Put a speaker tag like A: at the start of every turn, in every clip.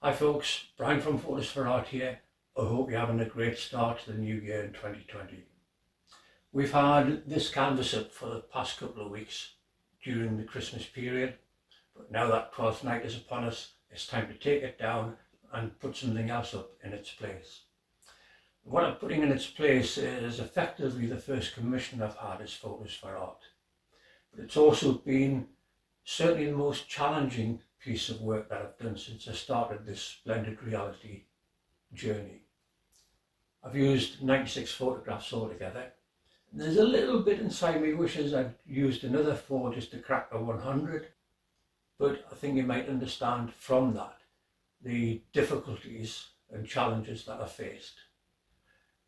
A: Hi folks, Brian from Fotos For Art here. I hope you're having a great start to the new year in 2020. We've had this canvas up for the past couple of weeks during the Christmas period, but now that 12th night is upon us, it's time to take it down and put something else up in its place. What I'm putting in its place is effectively the first commission I've had as Fotos For Art, but it's also been certainly the most challenging piece of work that I've done since I started this blended reality journey. I've used 96 photographs altogether. There's a little bit inside me wishes I'd used another 4 just to crack the 100, but I think you might understand from that the difficulties and challenges that I faced.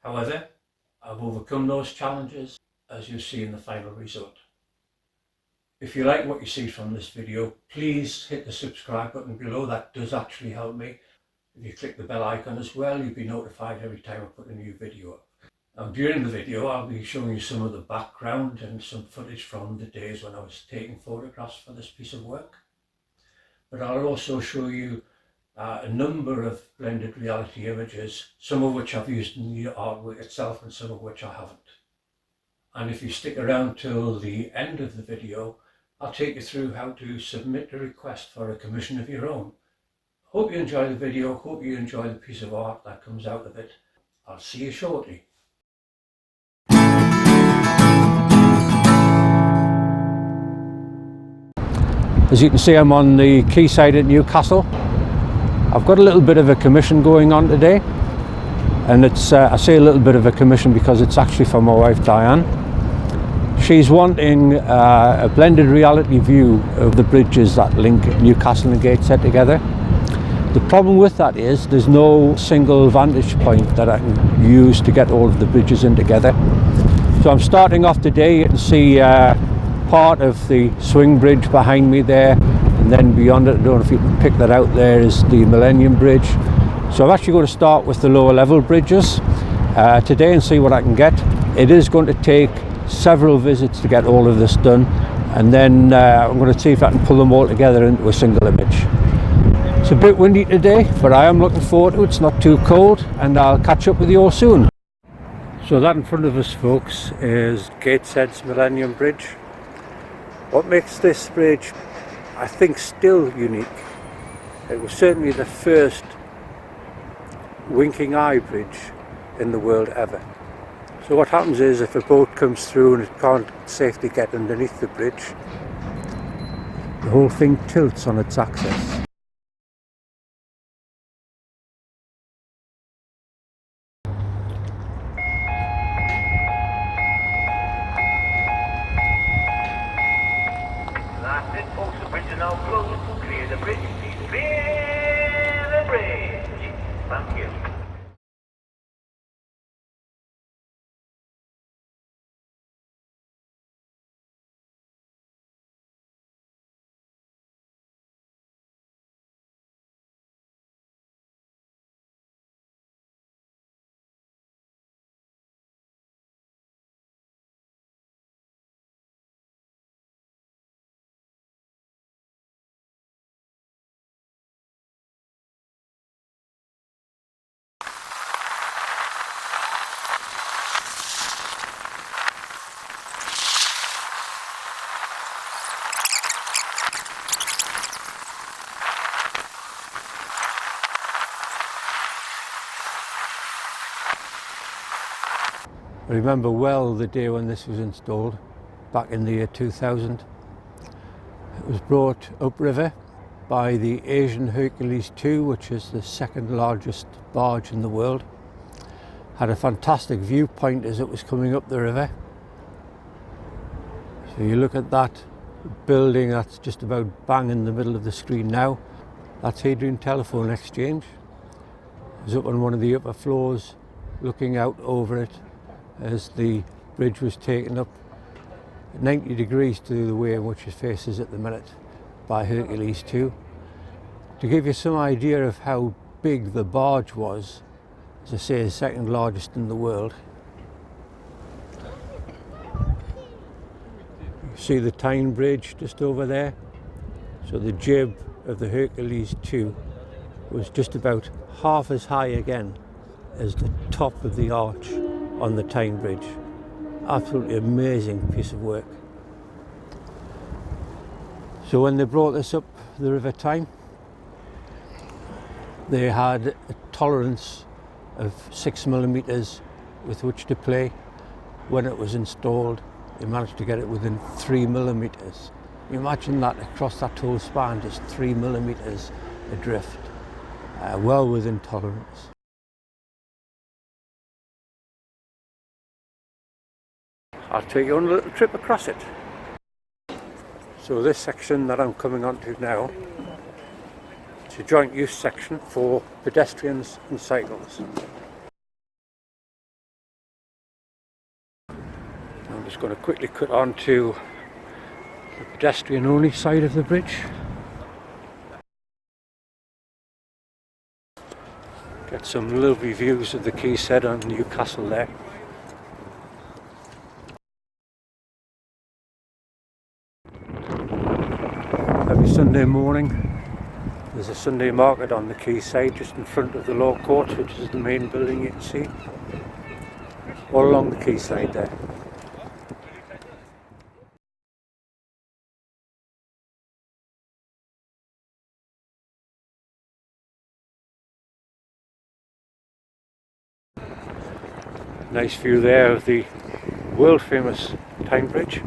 A: However, I've overcome those challenges, as you see in the final result. If you like what you see from this video, please hit the subscribe button below. That does actually help me. If you click the bell icon as well, you'll be notified every time I put a new video up. Now, during the video, I'll be showing you some of the background and some footage from the days when I was taking photographs for this piece of work. But I'll also show you a number of blended reality images, some of which I've used in the artwork itself and some of which I haven't. And if you stick around till the end of the video, I'll take you through how to submit a request for a commission of your own. Hope you enjoy the video, hope you enjoy the piece of art that comes out of it. I'll see you shortly. As you can see, I'm on the quayside at Newcastle. I've got a little bit of a commission going on today, and it's I say a little bit of a commission because it's actually for my wife Diane. She's wanting a blended reality view of the bridges that link Newcastle and Gateshead together. The problem with that is there's no single vantage point that I can use to get all of the bridges in together. So I'm starting off today. You can see part of the swing bridge behind me there, and then beyond it, I don't know if you can pick that out, there is the Millennium Bridge. So I'm actually going to start with the lower level bridges today and see what I can get. It is going to take several visits to get all of this done, and then I'm going to see if I can pull them all together into a single image. It's a bit windy today, but I am looking forward to it. It's not too cold, and I'll catch up with you all soon. So that in front of us, folks, is Gateshead's Millennium Bridge. What makes this bridge, I think, still unique, it was certainly the first winking eye bridge in the world ever. So what happens is, if a boat comes through and it can't safely get underneath the bridge, the whole thing tilts on its axis.
B: That's it, folks. The bridge is now closed. Clear the bridge. Clear the bridge. Thank you.
A: I remember well the day when this was installed, back in the year 2000. It was brought upriver by the Asian Hercules II, which is the second largest barge in the world. Had a fantastic viewpoint as it was coming up the river. So you look at that building that's just about bang in the middle of the screen now. That's Hadrian Telephone Exchange. I was up on one of the upper floors looking out over it as the bridge was taken up 90 degrees to the way in which it faces at the minute by Hercules II. To give you some idea of how big the barge was, as I say, the second largest in the world. You see the Tyne Bridge just over there. So the jib of the Hercules II was just about half as high again as the top of the arch on the Tyne Bridge. Absolutely amazing piece of work. So when they brought this up the River Tyne, they had a tolerance of 6mm with which to play. When it was installed, they managed to get it within 3mm. You imagine that across that whole span, just 3mm adrift, well within tolerance. I'll take you on a little trip across it. So this section that I'm coming onto now, it's a joint use section for pedestrians and cycles. I'm just going to quickly cut on to the pedestrian only side of the bridge. Get some lovely views of the quayside on Newcastle there. Every Sunday morning there's a Sunday market on the quayside just in front of the Law Courts, which is the main building you can see. All along the quayside there. Nice view there of the world famous Tyne Bridge.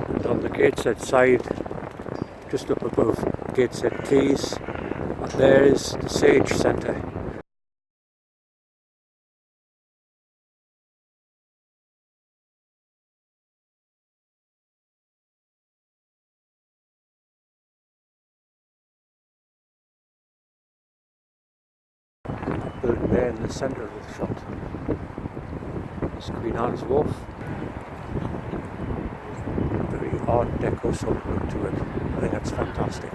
A: And on the Gateshead side, just up above Gateshead Quays, there is the Sage Centre. Building there in the centre of the shot is Queen Anne's Wharf. Very Art Deco sort of look to it. I think that's fantastic.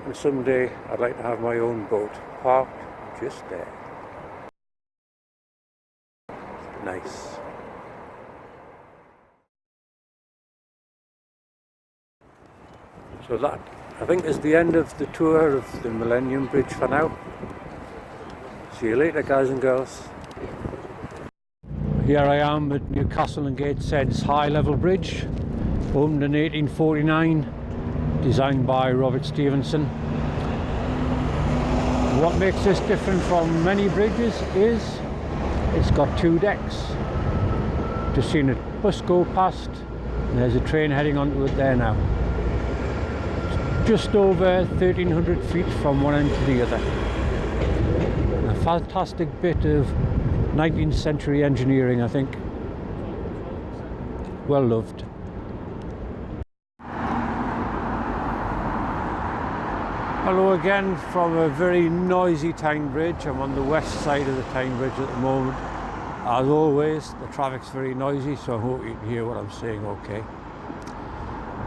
A: And someday I'd like to have my own boat parked just there. Nice. So that, I think, is the end of the tour of the Millennium Bridge for now. See you later, guys and girls. Here I am at Newcastle and Gateshead's high level bridge, opened in 1849, designed by Robert Stevenson. What makes this different from many bridges is it's got two decks. Just seen a bus go past and there's a train heading onto it there now. It's just over 1,300 feet from one end to the other. A fantastic bit of 19th century engineering, I think. Well loved. Hello again from a very noisy Tyne Bridge. I'm on the west side of the Tyne Bridge at the moment. As always, the traffic's very noisy, so I hope you can hear what I'm saying okay.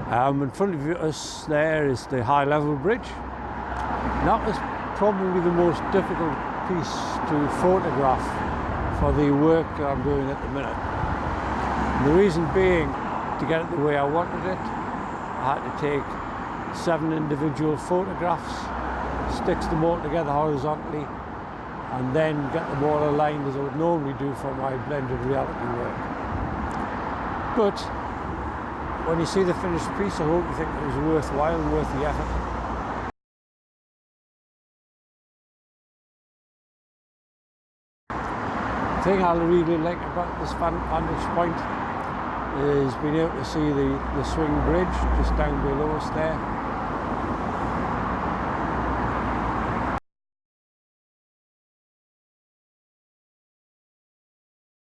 A: In front of us there is the high level bridge. That was probably the most difficult piece to photograph for the work I'm doing at the minute. And the reason being, to get it the way I wanted it, I had to take 7 individual photographs, sticks them all together horizontally, and then get them all aligned as I would normally do for my blended reality work. But when you see the finished piece, I hope you think it was worthwhile and worth the effort. The thing I really like about this vantage point is being able to see the swing bridge just down below us there.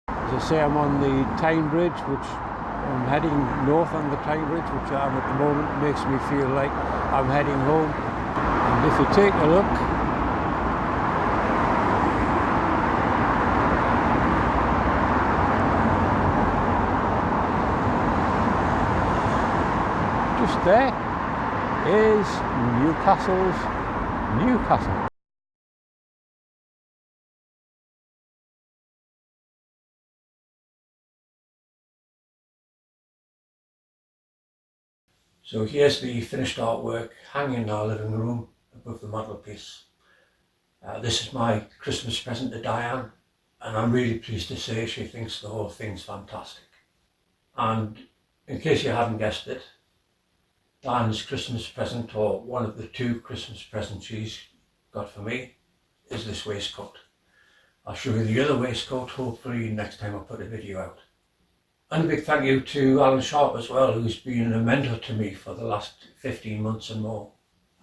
A: As I say, I'm on the Tyne Bridge, which I'm heading north on the Tyne Bridge, which I am at the moment. It makes me feel like I'm heading home. And if you take a look, just there is Newcastle's Newcastle. So here's the finished artwork hanging in our living room above the mantelpiece. This is my Christmas present to Diane, and I'm really pleased to say she thinks the whole thing's fantastic. And in case you hadn't guessed it, Diane's Christmas present, or one of the 2 Christmas presents she's got for me, is this waistcoat. I'll show you the other waistcoat hopefully next time I put a video out. And a big thank you to Alan Sharp as well, who's been a mentor to me for the last 15 months and more.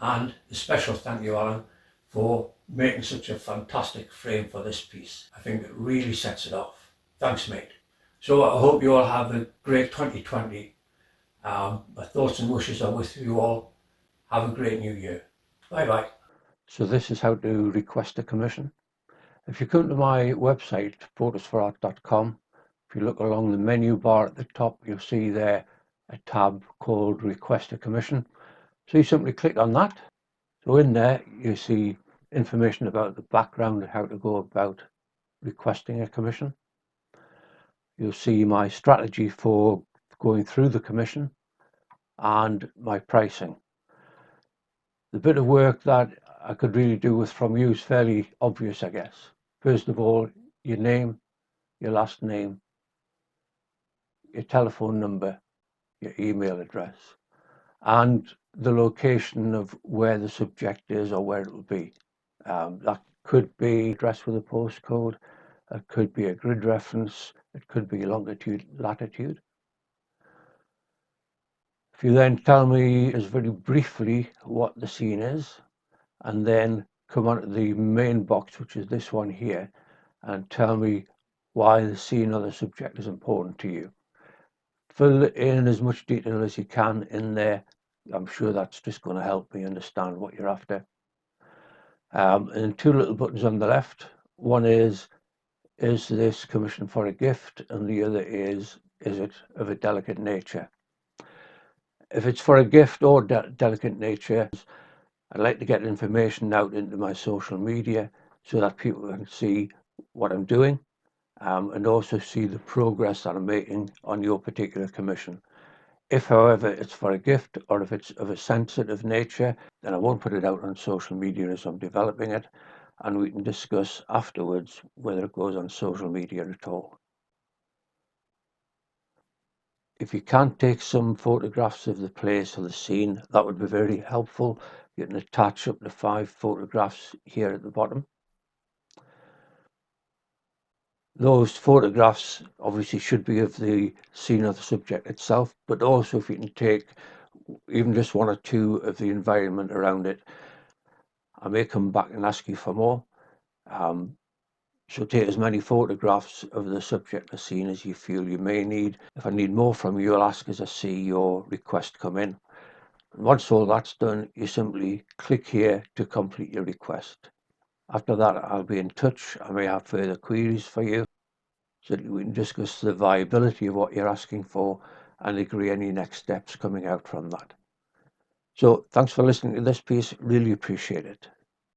A: And a special thank you, Alan, for making such a fantastic frame for this piece. I think it really sets it off. Thanks, mate. So I hope you all have a great 2020. My thoughts and wishes are with you all. Have a great new year. Bye bye. So this is how to request a commission. If you come to my website, photosforart.com, if you look along the menu bar at the top, you'll see there a tab called Request a Commission. So you simply click on that. So in there, you see information about the background and how to go about requesting a commission. You'll see my strategy for going through the commission and my pricing. The bit of work that I could really do with from you is fairly obvious, I guess. First of all, your name, your last name, your telephone number, your email address, and the location of where the subject is or where it will be. That could be address with a postcode, it could be a grid reference, it could be longitude, latitude. If you then tell me as very briefly what the scene is, and then come on to the main box, which is this one here, and tell me why the scene or the subject is important to you. Fill in as much detail as you can in there. I'm sure that's just going to help me understand what you're after. And 2 little buttons on the left. One is this commission for a gift? And the other is it of a delicate nature? If it's for a gift or delicate nature, I'd like to get information out into my social media so that people can see what I'm doing, and also see the progress that I'm making on your particular commission. If, however, it's for a gift or if it's of a sensitive nature, then I won't put it out on social media as I'm developing it, and we can discuss afterwards whether it goes on social media at all. If you can take some photographs of the place or the scene, that would be very helpful. You can attach up to 5 photographs here at the bottom. Those photographs obviously should be of the scene or the subject itself, but also if you can take even just 1 or 2 of the environment around it. I may come back and ask you for more. So take as many photographs of the subject or scene as you feel you may need. If I need more from you, I'll ask as I see your request come in. And once all that's done, you simply click here to complete your request. After that, I'll be in touch. I may have further queries for you so that we can discuss the viability of what you're asking for and agree any next steps coming out from that. So thanks for listening to this piece. Really appreciate it.